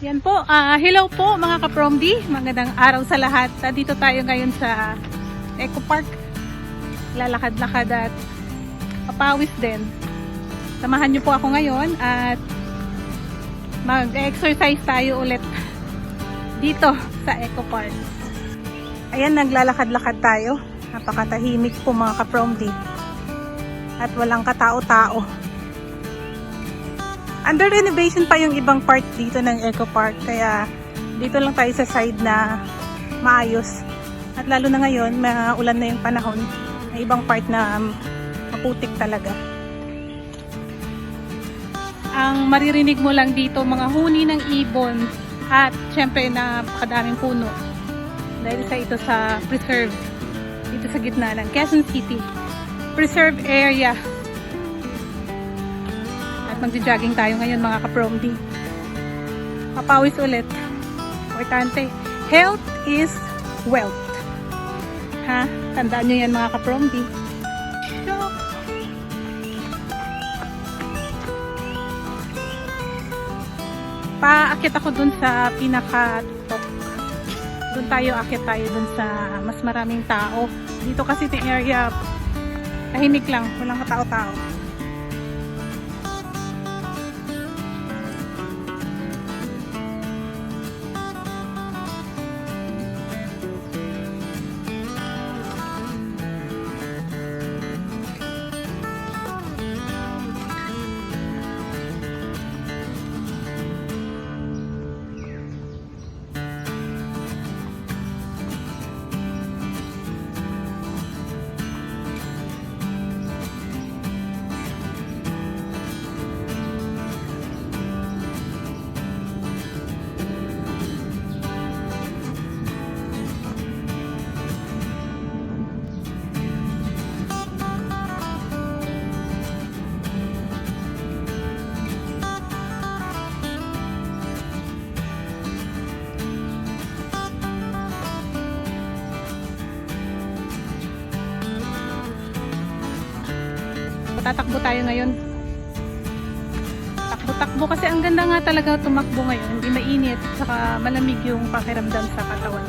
Yan po, hello po mga ka-Promdi, magandang araw sa lahat. Dito tayo ngayon sa Eco Park, lalakad-lakad at papawis din. Samahan niyo po ako ngayon at mag-exercise tayo ulit dito sa Eco Park. Ayan, naglalakad-lakad tayo. Napakatahimik po mga ka-Promdi at walang katao-tao. Under renovation pa yung ibang part dito ng Eco Park, kaya dito lang tayo sa side na maayos. At lalo na ngayon, maulan na yung panahon, may ibang part na maputik talaga. Ang maririnig mo lang dito, mga huni ng ibon at syempre napakadaming puno. Dahil ito sa preserve, dito sa gitna ng Quezon City. Preserve area. Magja-jogging tayo ngayon mga ka-Promdi. Papawis ulit. Importante. Health is wealth. Ha? Tandaan nyo yan mga ka-Promdi. So, paakit ako dun sa pinaka-top. Dun tayo, akit tayo dun sa mas maraming tao. Dito kasi yung area tahimik lang. Walang katao-tao. Tatakbo tayo ngayon. Takbo-takbo kasi ang ganda nga talaga tumakbo ngayon. Hindi mainit, saka malamig yung pakiramdam sa katawan.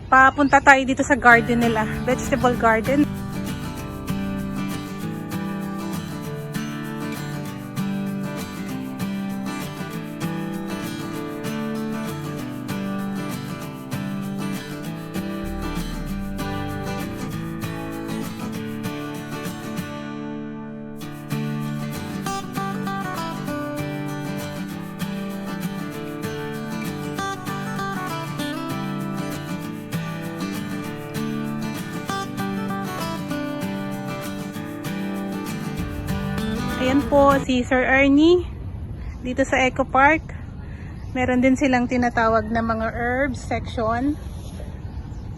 Papunta tayo dito sa garden nila, vegetable garden. Ayan po si Sir Ernie dito sa Eco Park. Meron din silang tinatawag na mga herbs section.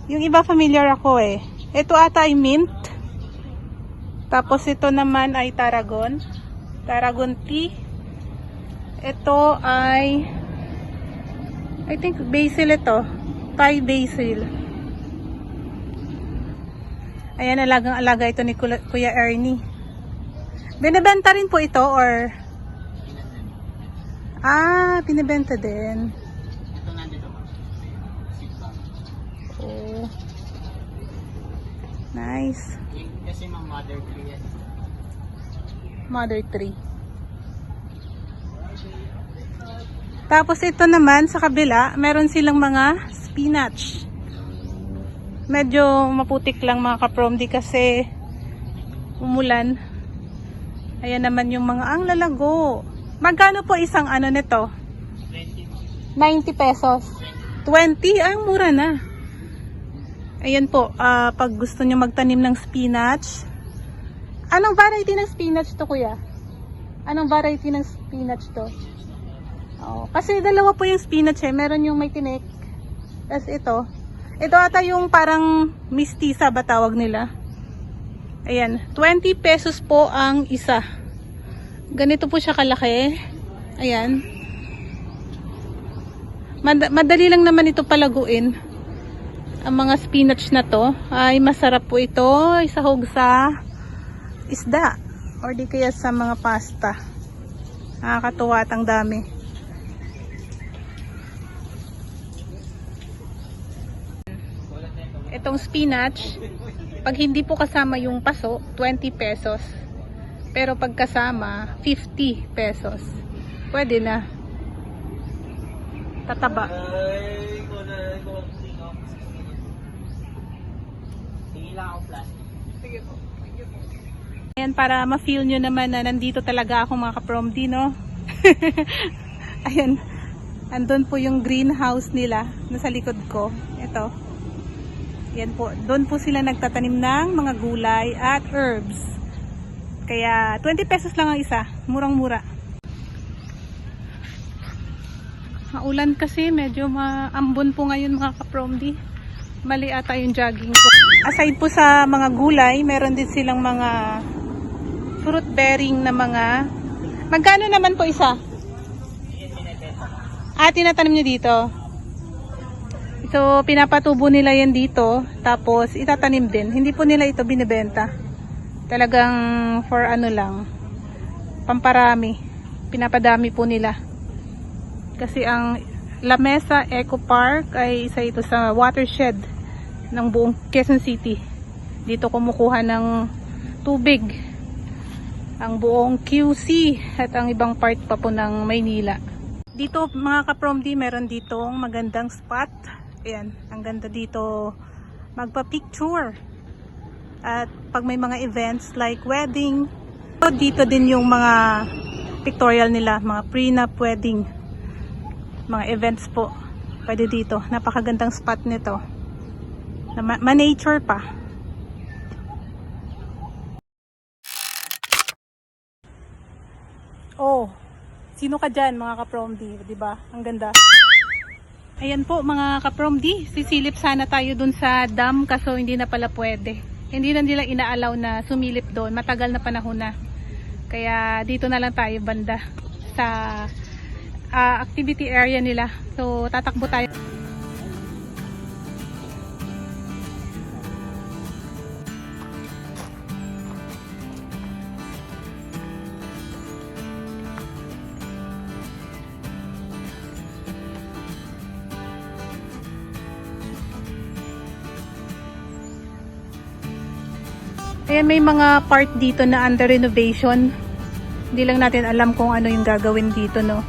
Yung iba familiar ako eh. Ito ata ay mint. Tapos ito naman ay tarragon. Tarragon tea. Ito ay I think basil ito. Thai basil. Ayan, alagang-alaga ito ni Kuya Ernie. Binibenta rin po ito or binibenta din. Ito nandito ba? Oh. Nice. Kasi mga mother tree yan. Mother tree. Tapos ito naman sa kabila, meron silang mga spinach. Medyo maputik lang mga ka-Promdi kasi umulan. Ayan naman yung mga ang lalago. Magkano po isang ano nito? 90 pesos. 20? Ay, mura na. Ayan po, pag gusto nyo magtanim ng spinach. Anong variety ng spinach to, kuya? Anong variety ng spinach to? Oh, kasi dalawa po yung spinach eh. Meron yung may tinik. Tapos ito. Ito ata yung parang mistisa ba tawag nila. Ayan. 20 pesos po ang isa. Ganito po siya kalaki. Ayan. Madali lang naman ito palaguin. Ang mga spinach na to ay masarap po ito. Isahog sa isda. Or di kaya sa mga pasta. Nakakatuwa at ang dami. Itong spinach, pag hindi po kasama yung paso, 20 pesos. Pero pag kasama, 50 pesos. Pwede na. Tataba. Sige lang ako plastic. Sige po. Ayan, para ma-feel nyo naman na nandito talaga ako mga ka-promdi, no? Ayan. Andun po yung greenhouse nila. Nasa likod ko. Ito. Yan po. Doon po sila nagtatanim ng mga gulay at herbs. Kaya 20 pesos lang ang isa. Murang-mura. Maulan kasi. Medyo maambon po ngayon mga ka-promdi. Mali ata yung jogging ko. Aside po sa mga gulay, meron din silang mga fruit bearing na mga... Magkano naman po isa? Tinatanim nyo dito. So, pinapatubo nila yan dito. Tapos, itatanim din. Hindi po nila ito binibenta. Talagang for ano lang. Pamparami. Pinapadami po nila. Kasi ang La Mesa Eco Park ay isa ito sa watershed ng buong Quezon City. Dito kumukuha ng tubig ang buong QC at ang ibang part pa po ng Maynila. Dito mga ka-promdi, meron ditong magandang spot. Ayan, ang ganda dito magpa-picture. At pag may mga events like wedding, dito din yung mga pictorial nila, mga prenup wedding, mga events po. Pwede dito. Napakagandang spot nito. Ma-nature pa. Oh, sino ka dyan mga ka-promdi? Diba? Ang ganda. Ayan po mga ka-promdi. Sisilip sana tayo dun sa dam kaso hindi na pala pwede. Hindi na nila inaalaw na sumilip doon. Matagal na panahon na. Kaya dito na lang tayo banda sa activity area nila. So tatakbo tayo. Ayan, may mga part dito na under renovation. Hindi lang natin alam kung ano yung gagawin dito, no?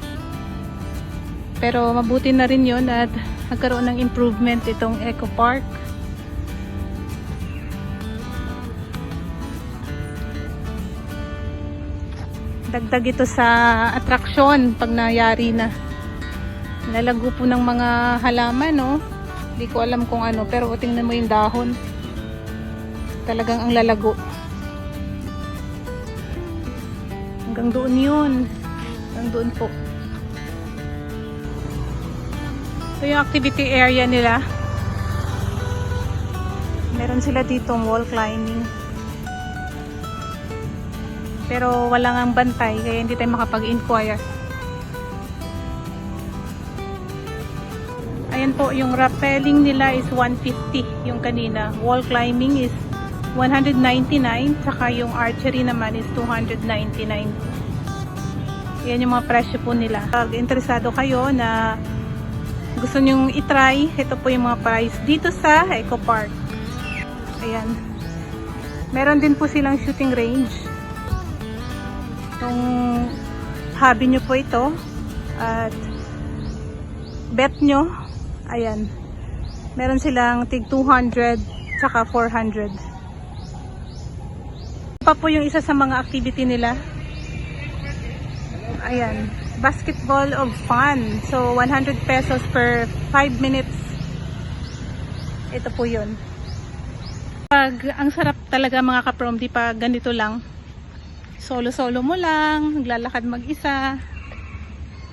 Pero mabuti na rin yun at nagkaroon ng improvement itong Eco Park. Dagdag ito sa attraction pag nayari na. Nalago po ng mga halaman, no? Hindi ko alam kung ano, pero tingnan mo yung dahon. Talagang ang lalago. Hanggang doon yun. Hanggang doon po. So yung activity area nila, meron sila ditong wall climbing. Pero wala ngang bantay, kaya hindi tayo makapag-inquire. Ayan po, yung rappelling nila is 150. Yung kanina, wall climbing is 199, saka yung archery naman is 299. Yan yung mga presyo po nila. Pag interesado kayo na gusto nyong itry, ito po yung mga price dito sa Eco Park. Ayan. Meron din po silang shooting range. Itong hobby nyo po ito. At bet nyo, ayan. Meron silang tig 200 saka 400. Pa po yung isa sa mga activity nila. Ayan, basketball of fun. So 100 pesos per 5 minutes. Ito po yun. Ang sarap talaga mga ka-promdi pag ganito lang. Solo-solo mo lang, naglalakad mag-isa.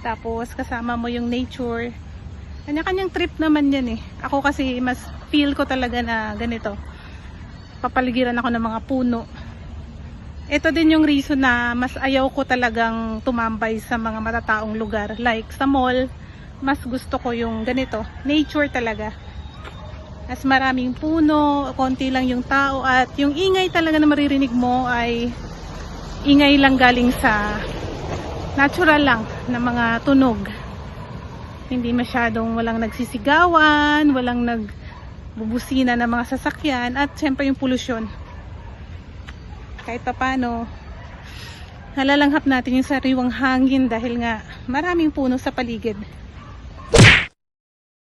Tapos kasama mo yung nature. Kanya-kanyang trip naman yan eh. Ako kasi mas feel ko talaga na ganito. Papaligiran ako ng mga puno. Ito din yung reason na mas ayaw ko talagang tumambay sa mga matataong lugar. Like sa mall, mas gusto ko yung ganito. Nature talaga. As maraming puno, konti lang yung tao, at yung ingay talaga na maririnig mo ay ingay lang galing sa natural lang na mga tunog. Hindi masyadong walang nagsisigawan, walang nagbubusina ng mga sasakyan, at syempre yung polusyon. Kahit pa paano, nalalanghap natin yung sariwang hangin dahil nga maraming puno sa paligid.